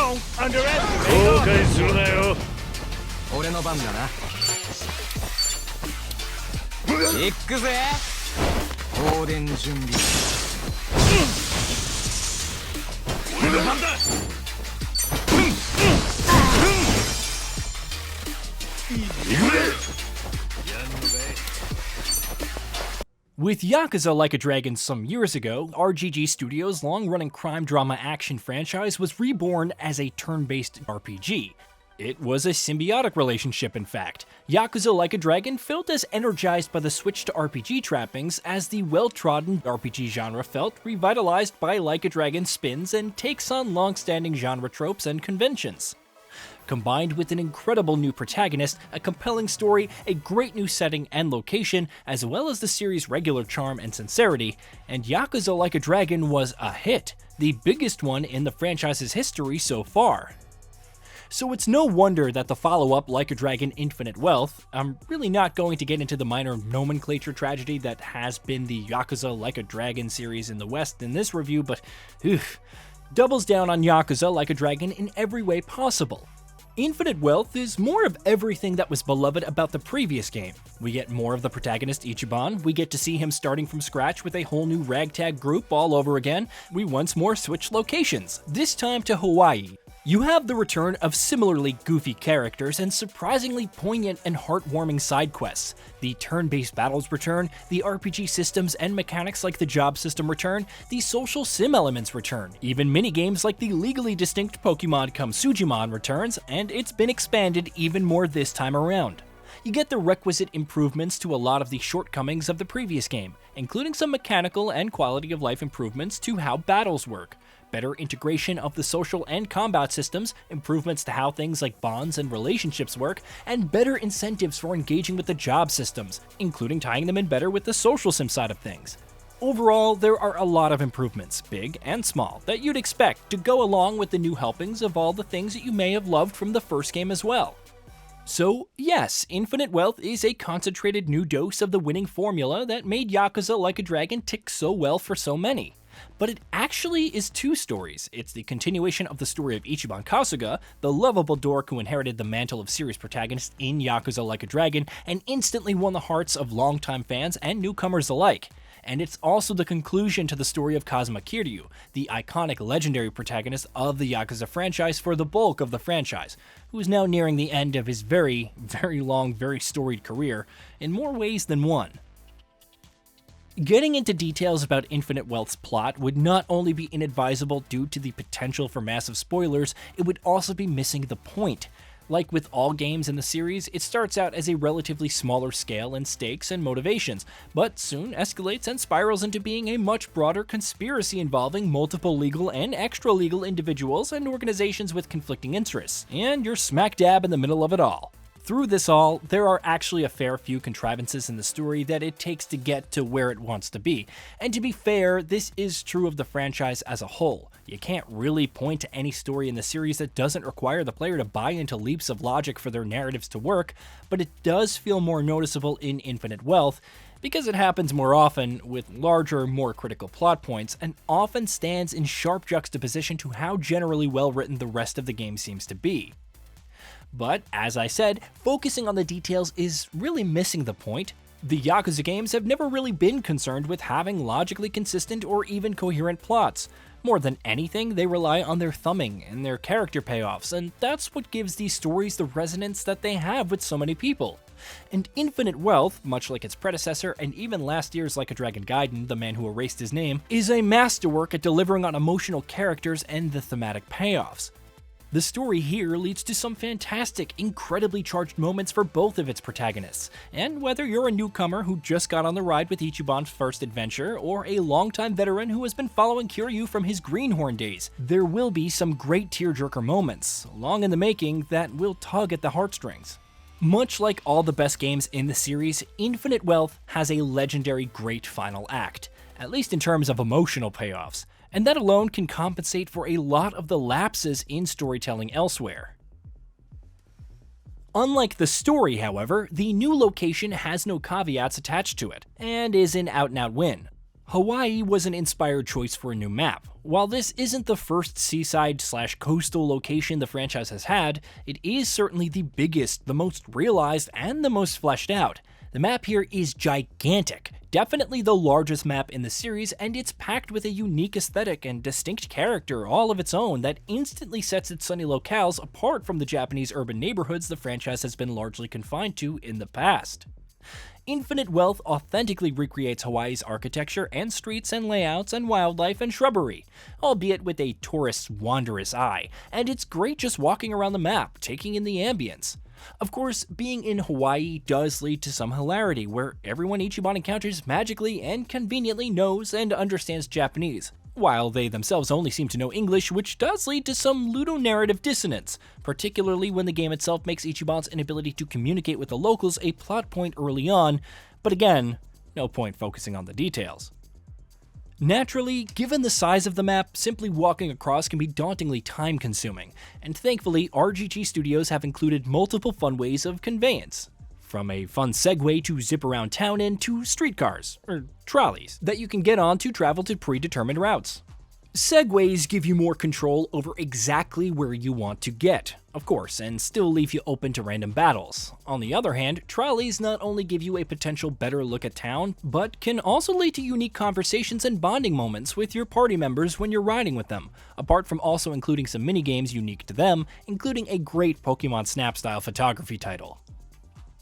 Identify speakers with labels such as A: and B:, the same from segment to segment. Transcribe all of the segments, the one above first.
A: Don't underestimate us.
B: 俺の番だな。行くぜ。放電準備。
A: 俺の番だ。
C: With Yakuza Like a Dragon some years ago, RGG Studios' long-running crime drama action franchise was reborn as a turn-based RPG. It was a symbiotic relationship, in fact. Yakuza Like a Dragon felt as energized by the switch to RPG trappings as the well-trodden RPG genre felt revitalized by Like a Dragon's spins and takes on long-standing genre tropes and conventions. Combined with an incredible new protagonist, a compelling story, a great new setting and location, as well as the series' regular charm and sincerity, and Yakuza Like a Dragon was a hit, the biggest one in the franchise's history so far. So it's no wonder that the follow-up Like a Dragon Infinite Wealth, I'm really not going to get into the minor nomenclature tragedy that has been the Yakuza Like a Dragon series in the West in this review, but doubles down on Yakuza Like a Dragon in every way possible. Infinite Wealth is more of everything that was beloved about the previous game. We get more of the protagonist Ichiban, we get to see him starting from scratch with a whole new ragtag group all over again, we once more switch locations, this time to Hawaii. You have the return of similarly goofy characters and surprisingly poignant and heartwarming side quests. The turn-based battles return, the RPG systems and mechanics like the job system return, the social sim elements return, even minigames like the legally distinct Pokemon Come Sujimon returns, and it's been expanded even more this time around. You get the requisite improvements to a lot of the shortcomings of the previous game, including some mechanical and quality of life improvements to how battles work, better integration of the social and combat systems, improvements to how things like bonds and relationships work, and better incentives for engaging with the job systems, including tying them in better with the social sim side of things. Overall, there are a lot of improvements, big and small, that you'd expect to go along with the new helpings of all the things that you may have loved from the first game as well. So yes, Infinite Wealth is a concentrated new dose of the winning formula that made Yakuza Like a Dragon tick so well for so many. But it actually is two stories. It's the continuation of the story of Ichiban Kasuga, the lovable dork who inherited the mantle of series protagonist in Yakuza Like a Dragon and instantly won the hearts of longtime fans and newcomers alike. And it's also the conclusion to the story of Kazuma Kiryu, the iconic legendary protagonist of the Yakuza franchise for the bulk of the franchise, who is now nearing the end of his very, very long, very storied career in more ways than one. Getting into details about Infinite Wealth's plot would not only be inadvisable due to the potential for massive spoilers, it would also be missing the point. Like with all games in the series, it starts out as a relatively smaller scale in stakes and motivations, but soon escalates and spirals into being a much broader conspiracy involving multiple legal and extra-legal individuals and organizations with conflicting interests, and you're smack dab in the middle of it all. Through this all, there are actually a fair few contrivances in the story that it takes to get to where it wants to be, and to be fair, this is true of the franchise as a whole. You can't really point to any story in the series that doesn't require the player to buy into leaps of logic for their narratives to work, but it does feel more noticeable in Infinite Wealth, because it happens more often with larger, more critical plot points, and often stands in sharp juxtaposition to how generally well written the rest of the game seems to be. But, as I said, focusing on the details is really missing the point. The Yakuza games have never really been concerned with having logically consistent or even coherent plots. More than anything, they rely on their thumbing and their character payoffs, and that's what gives these stories the resonance that they have with so many people. And Infinite Wealth, much like its predecessor and even last year's Like a Dragon Gaiden, the man who erased his name, is a masterwork at delivering on emotional characters and the thematic payoffs. The story here leads to some fantastic, incredibly charged moments for both of its protagonists, and whether you're a newcomer who just got on the ride with Ichiban's first adventure, or a longtime veteran who has been following Kiryu from his Greenhorn days, there will be some great tearjerker moments, long in the making, that will tug at the heartstrings. Much like all the best games in the series, Infinite Wealth has a legendary great final act, at least in terms of emotional payoffs, and that alone can compensate for a lot of the lapses in storytelling elsewhere. Unlike the story, however, the new location has no caveats attached to it, and is an out-and-out win. Hawaii was an inspired choice for a new map. While this isn't the first seaside/coastal location the franchise has had, it is certainly the biggest, the most realized, and the most fleshed out. The map here is gigantic, definitely the largest map in the series, and it's packed with a unique aesthetic and distinct character all of its own that instantly sets its sunny locales apart from the Japanese urban neighborhoods the franchise has been largely confined to in the past. Infinite Wealth authentically recreates Hawaii's architecture and streets and layouts and wildlife and shrubbery, albeit with a tourist's wondrous eye, and it's great just walking around the map, taking in the ambience. Of course, being in Hawaii does lead to some hilarity, where everyone Ichiban encounters magically and conveniently knows and understands Japanese, while they themselves only seem to know English, which does lead to some ludonarrative dissonance, particularly when the game itself makes Ichiban's inability to communicate with the locals a plot point early on, but again, no point focusing on the details. Naturally, given the size of the map, simply walking across can be dauntingly time-consuming, and thankfully RGG Studios have included multiple fun ways of conveyance. From a fun Segway to zip around town in to streetcars, or trolleys, that you can get on to travel to predetermined routes. Segways give you more control over exactly where you want to get, of course, and still leave you open to random battles. On the other hand, trolleys not only give you a potential better look at town, but can also lead to unique conversations and bonding moments with your party members when you're riding with them, apart from also including some minigames unique to them, including a great Pokemon Snap-style photography title.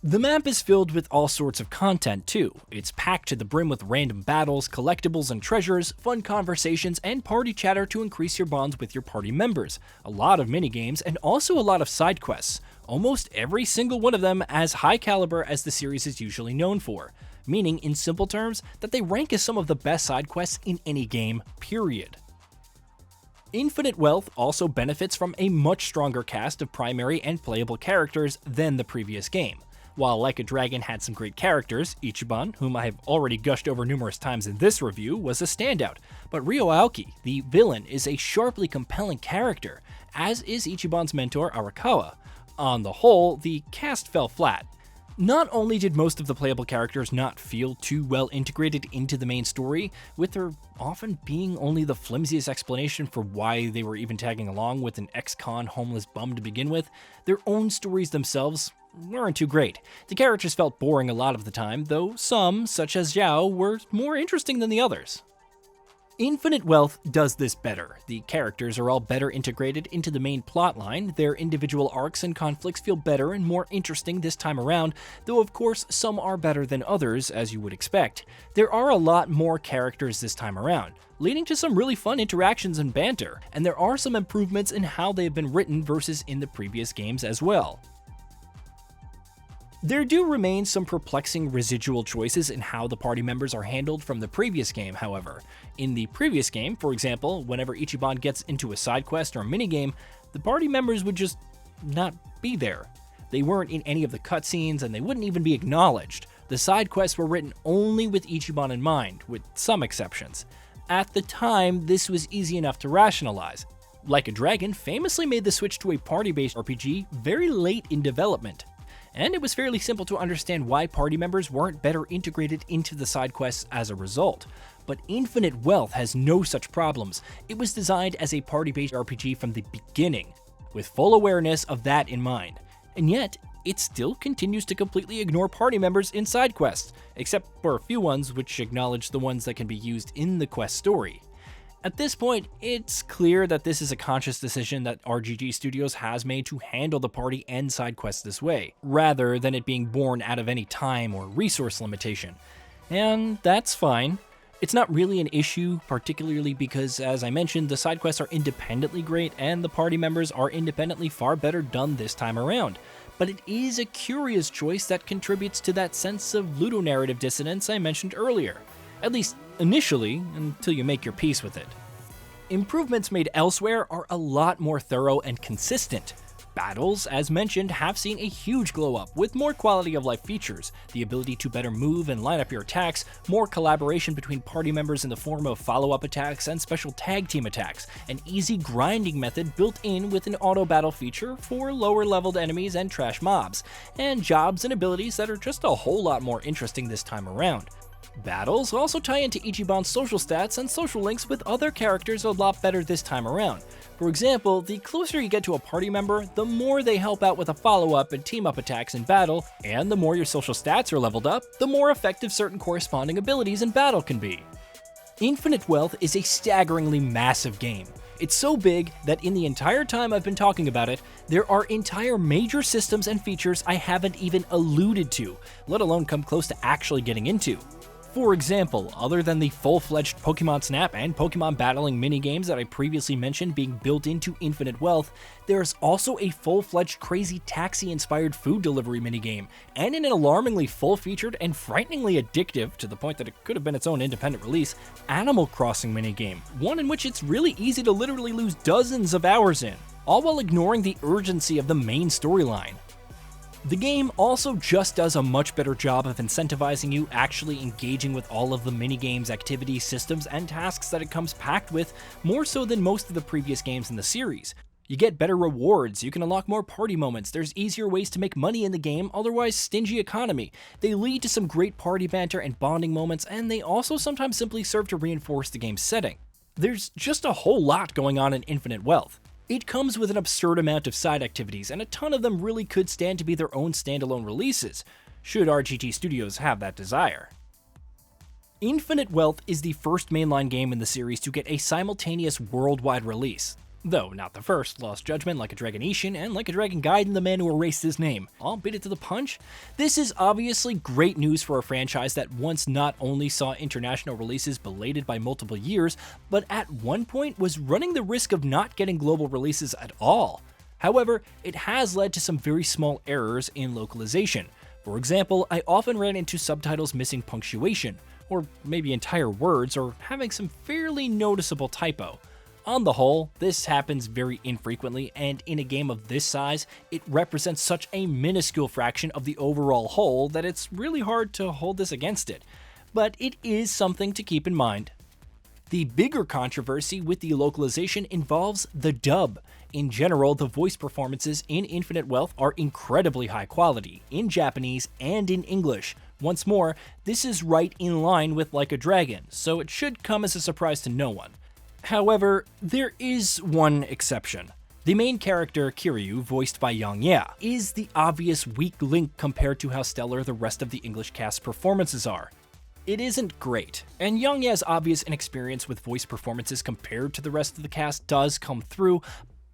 C: The map is filled with all sorts of content too. It's packed to the brim with random battles, collectibles and treasures, fun conversations, and party chatter to increase your bonds with your party members, a lot of minigames, and also a lot of side quests, almost every single one of them as high caliber as the series is usually known for, meaning in simple terms that they rank as some of the best side quests in any game, period. Infinite Wealth also benefits from a much stronger cast of primary and playable characters than the previous game. While Like a Dragon had some great characters, Ichiban, whom I have already gushed over numerous times in this review, was a standout, but Ryo Aoki, the villain, is a sharply compelling character, as is Ichiban's mentor Arakawa. On the whole, the cast fell flat. Not only did most of the playable characters not feel too well integrated into the main story, with there often being only the flimsiest explanation for why they were even tagging along with an ex-con homeless bum to begin with, their own stories themselves weren't too great. The characters felt boring a lot of the time, though some, such as Zhao, were more interesting than the others. Infinite Wealth does this better. The characters are all better integrated into the main plotline, their individual arcs and conflicts feel better and more interesting this time around, though of course some are better than others, as you would expect. There are a lot more characters this time around, leading to some really fun interactions and banter, and there are some improvements in how they've been written versus in the previous games as well. There do remain some perplexing residual choices in how the party members are handled from the previous game, however. In the previous game, for example, whenever Ichiban gets into a side quest or a minigame, the party members would just not be there. They weren't in any of the cutscenes and they wouldn't even be acknowledged. The side quests were written only with Ichiban in mind, with some exceptions. At the time, this was easy enough to rationalize. Like a Dragon famously made the switch to a party-based RPG very late in development, and it was fairly simple to understand why party members weren't better integrated into the side quests as a result. But Infinite Wealth has no such problems. It was designed as a party-based RPG from the beginning, with full awareness of that in mind. And yet, it still continues to completely ignore party members in side quests, except for a few ones which acknowledge the ones that can be used in the quest story. At this point, it's clear that this is a conscious decision that RGG Studios has made to handle the party and side quests this way, rather than it being born out of any time or resource limitation. And that's fine. It's not really an issue, particularly because, as I mentioned, the side quests are independently great and the party members are independently far better done this time around. But it is a curious choice that contributes to that sense of ludonarrative dissonance I mentioned earlier. At least initially, until you make your peace with it. Improvements made elsewhere are a lot more thorough and consistent. Battles, as mentioned, have seen a huge glow up with more quality of life features, the ability to better move and line up your attacks, more collaboration between party members in the form of follow-up attacks and special tag team attacks, an easy grinding method built in with an auto battle feature for lower leveled enemies and trash mobs, and jobs and abilities that are just a whole lot more interesting this time around. Battles also tie into Ichiban's social stats and social links with other characters a lot better this time around. For example, the closer you get to a party member, the more they help out with a follow-up and team-up attacks in battle, and the more your social stats are leveled up, the more effective certain corresponding abilities in battle can be. Infinite Wealth is a staggeringly massive game. It's so big that in the entire time I've been talking about it, there are entire major systems and features I haven't even alluded to, let alone come close to actually getting into. For example, other than the full-fledged Pokemon Snap and Pokemon battling minigames that I previously mentioned being built into Infinite Wealth, there's also a full-fledged Crazy Taxi-inspired food delivery minigame, and an alarmingly full-featured and frighteningly addictive, to the point that it could have been its own independent release, Animal Crossing minigame, one in which it's really easy to literally lose dozens of hours in, all while ignoring the urgency of the main storyline. The game also just does a much better job of incentivizing you actually engaging with all of the minigames, activities, systems, and tasks that it comes packed with, more so than most of the previous games in the series. You get better rewards, you can unlock more party moments, there's easier ways to make money in the game, otherwise stingy economy. They lead to some great party banter and bonding moments, and they also sometimes simply serve to reinforce the game's setting. There's just a whole lot going on in Infinite Wealth. It comes with an absurd amount of side activities, and a ton of them really could stand to be their own standalone releases, should RGG Studios have that desire. Infinite Wealth is the first mainline game in the series to get a simultaneous worldwide release. Though not the first. Lost Judgment, Like a Dragon Ishin, and Like a Dragon Gaiden, the man who erased his name, all beat it to the punch. This is obviously great news for a franchise that once not only saw international releases belated by multiple years, but at one point was running the risk of not getting global releases at all. However, it has led to some very small errors in localization. For example, I often ran into subtitles missing punctuation, or maybe entire words, or having some fairly noticeable typo. On the whole, this happens very infrequently, and in a game of this size, it represents such a minuscule fraction of the overall whole that it's really hard to hold this against it. But it is something to keep in mind. The bigger controversy with the localization involves the dub. In general, the voice performances in Infinite Wealth are incredibly high quality, in Japanese and in English. Once more, this is right in line with Like a Dragon, so it should come as a surprise to no one. However, there is one exception. The main character, Kiryu, voiced by Yang Ya, is the obvious weak link compared to how stellar the rest of the English cast's performances are. It isn't great, and Yang Ya's obvious inexperience with voice performances compared to the rest of the cast does come through,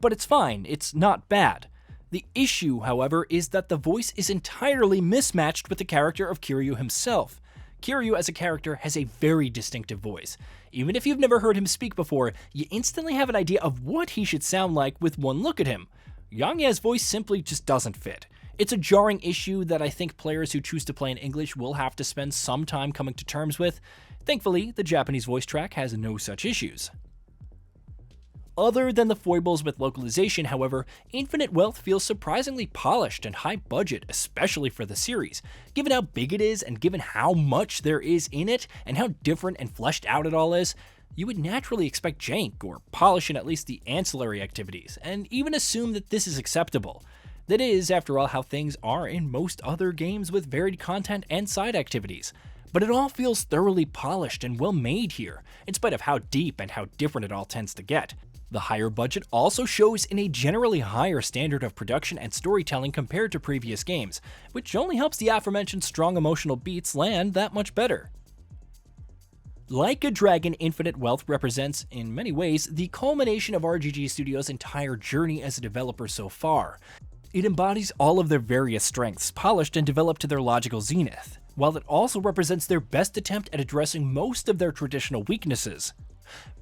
C: but it's fine, it's not bad. The issue, however, is that the voice is entirely mismatched with the character of Kiryu himself. Kiryu as a character has a very distinctive voice. Even if you've never heard him speak before, you instantly have an idea of what he should sound like with one look at him. Yang Ya's voice simply just doesn't fit. It's a jarring issue that I think players who choose to play in English will have to spend some time coming to terms with. Thankfully, the Japanese voice track has no such issues. Other than the foibles with localization, however, Infinite Wealth feels surprisingly polished and high budget, especially for the series. Given how big it is and given how much there is in it and how different and fleshed out it all is, you would naturally expect jank or polish in at least the ancillary activities, and even assume that this is acceptable. That is, after all, how things are in most other games with varied content and side activities. But it all feels thoroughly polished and well made here, in spite of how deep and how different it all tends to get. The higher budget also shows in a generally higher standard of production and storytelling compared to previous games, which only helps the aforementioned strong emotional beats land that much better. Like a Dragon, Infinite Wealth represents, in many ways, the culmination of RGG Studios' entire journey as a developer so far. It embodies all of their various strengths, polished and developed to their logical zenith, while it also represents their best attempt at addressing most of their traditional weaknesses.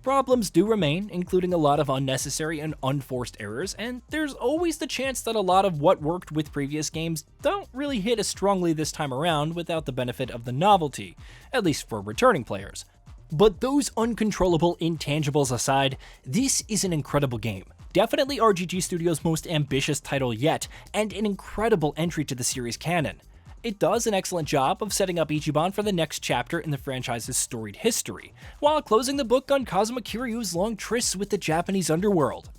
C: Problems do remain, including a lot of unnecessary and unforced errors, and there's always the chance that a lot of what worked with previous games don't really hit as strongly this time around without the benefit of the novelty, at least for returning players. But those uncontrollable intangibles aside, this is an incredible game. Definitely RGG Studios' most ambitious title yet, and an incredible entry to the series canon. It does an excellent job of setting up Ichiban for the next chapter in the franchise's storied history, while closing the book on Kazuma Kiryu's long trysts with the Japanese underworld.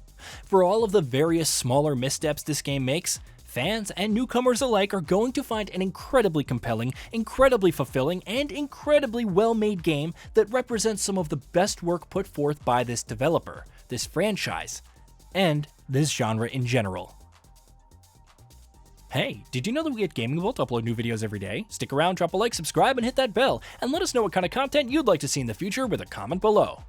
C: For all of the various smaller missteps this game makes, Fans and newcomers alike are going to find an incredibly compelling, incredibly fulfilling, and incredibly well-made game that represents some of the best work put forth by this developer, this franchise, and this genre in general. Hey, did you know that we at Gaming Vault upload new videos every day? Stick around, drop a like, subscribe, and hit that bell, and let us know what kind of content you'd like to see in the future with a comment below.